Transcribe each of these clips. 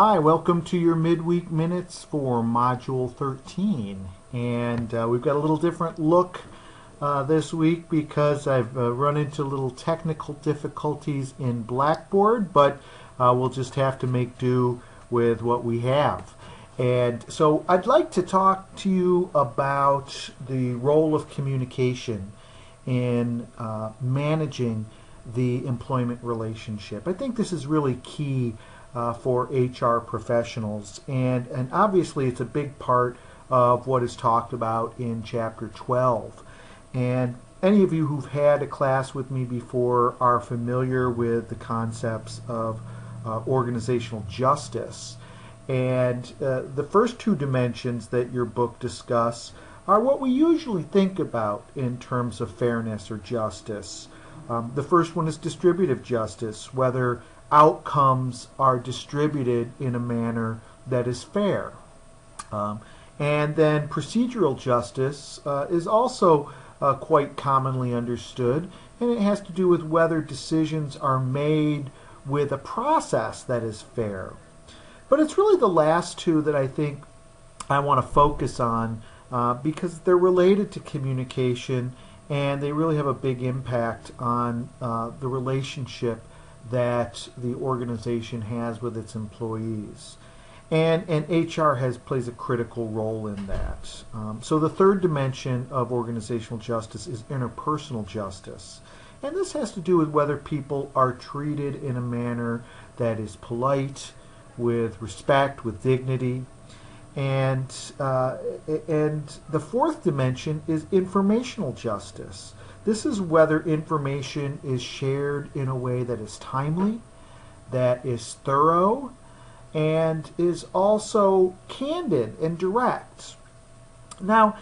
Hi, welcome to your Midweek Minutes for Module 13. And we've got a little different look this week because I've run into little technical difficulties in Blackboard, but we'll just have to make do with what we have. And so I'd like to talk to you about the role of communication in managing the employment relationship. I think this is really key for HR professionals, and obviously it's a big part of what is talked about in Chapter 12. And any of you who've had a class with me before are familiar with the concepts of organizational justice. And the first two dimensions that your book discuss are what we usually think about in terms of fairness or justice. The first one is distributive justice, whether outcomes are distributed in a manner that is fair. And then procedural justice is also quite commonly understood, and it has to do with whether decisions are made with a process that is fair. But it's really the last two that I think I want to focus on because they're related to communication and they really have a big impact on the relationship that the organization has with its employees. And HR plays a critical role in that. So the third dimension of organizational justice is interpersonal justice. And this has to do with whether people are treated in a manner that is polite, with respect, with dignity. And the fourth dimension is informational justice. This is whether information is shared in a way that is timely, that is thorough, and is also candid and direct. Now,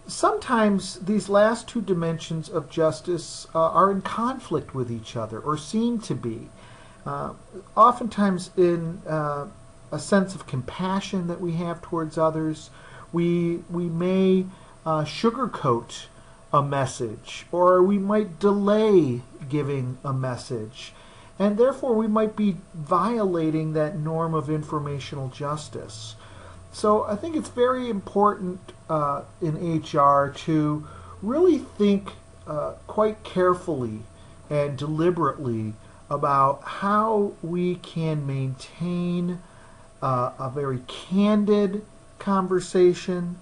sometimes these last two dimensions of justice are in conflict with each other, or seem to be. Oftentimes in a sense of compassion that we have towards others, we may sugarcoat a message, or we might delay giving a message, and therefore we might be violating that norm of informational justice. So I think it's very important in HR to really think quite carefully and deliberately about how we can maintain a very candid conversation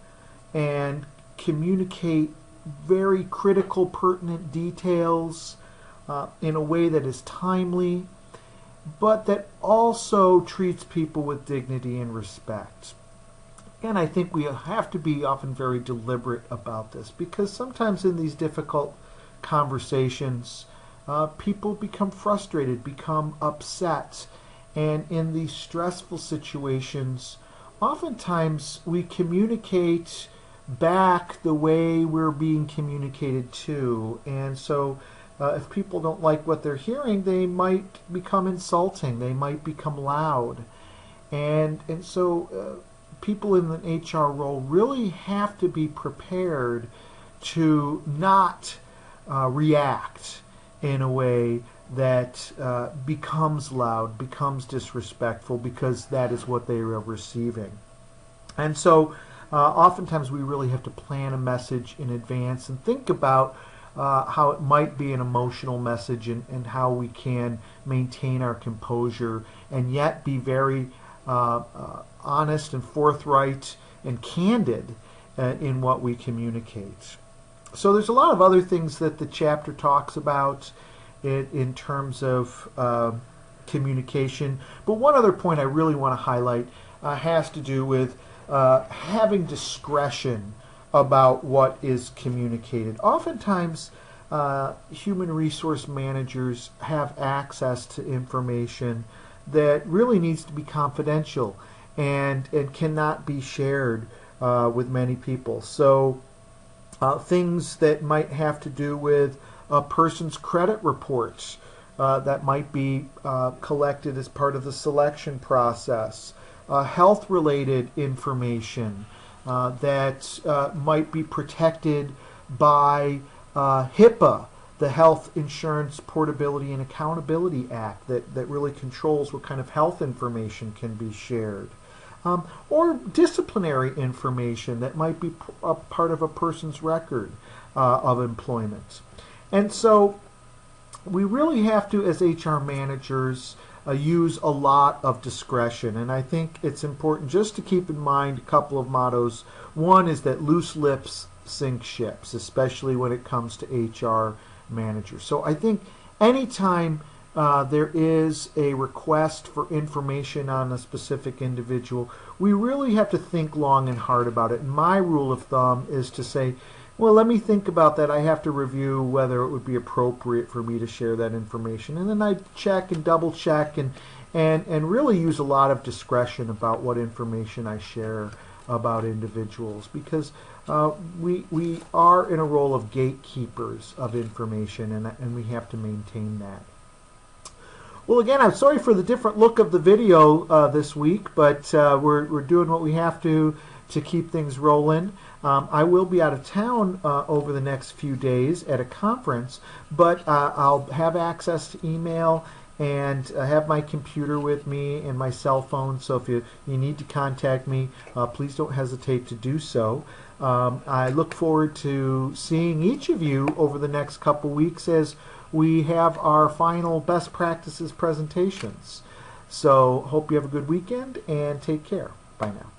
and communicate very critical, pertinent details in a way that is timely, but that also treats people with dignity and respect. And I think we have to be often very deliberate about this, because sometimes in these difficult conversations, people become frustrated, become upset, and in these stressful situations, oftentimes we communicate back the way we're being communicated to. And so if people don't like what they're hearing, they might become insulting, they might become loud. And so people in the HR role really have to be prepared to not react in a way that becomes loud, becomes disrespectful, because that is what they are receiving. And so oftentimes we really have to plan a message in advance and think about how it might be an emotional message, and how we can maintain our composure and yet be very honest and forthright and candid in what we communicate. So there's a lot of other things that the chapter talks about in terms of communication, but one other point I really want to highlight has to do with having discretion about what is communicated. Oftentimes, human resource managers have access to information that really needs to be confidential and cannot be shared with many people. So things that might have to do with a person's credit reports that might be collected as part of the selection process, health-related information that might be protected by HIPAA the Health Insurance Portability and Accountability Act that really controls what kind of health information can be shared. Or disciplinary information that might be a part of a person's record of employment. And so we really have to, as HR managers, use a lot of discretion. And I think it's important just to keep in mind a couple of mottos. One is that loose lips sink ships, especially when it comes to HR managers. So I think anytime there is a request for information on a specific individual, we really have to think long and hard about it. And my rule of thumb is to say, well, let me think about that. I have to review whether it would be appropriate for me to share that information. And then I check and double check and really use a lot of discretion about what information I share about individuals, because we are in a role of gatekeepers of information, and we have to maintain that. Well, again, I'm sorry for the different look of the video this week, but we're doing what we have to keep things rolling. I will be out of town over the next few days at a conference, but I'll have access to email and have my computer with me and my cell phone, so if you need to contact me, please don't hesitate to do so. I look forward to seeing each of you over the next couple weeks as we have our final best practices presentations. So hope you have a good weekend and take care. Bye now.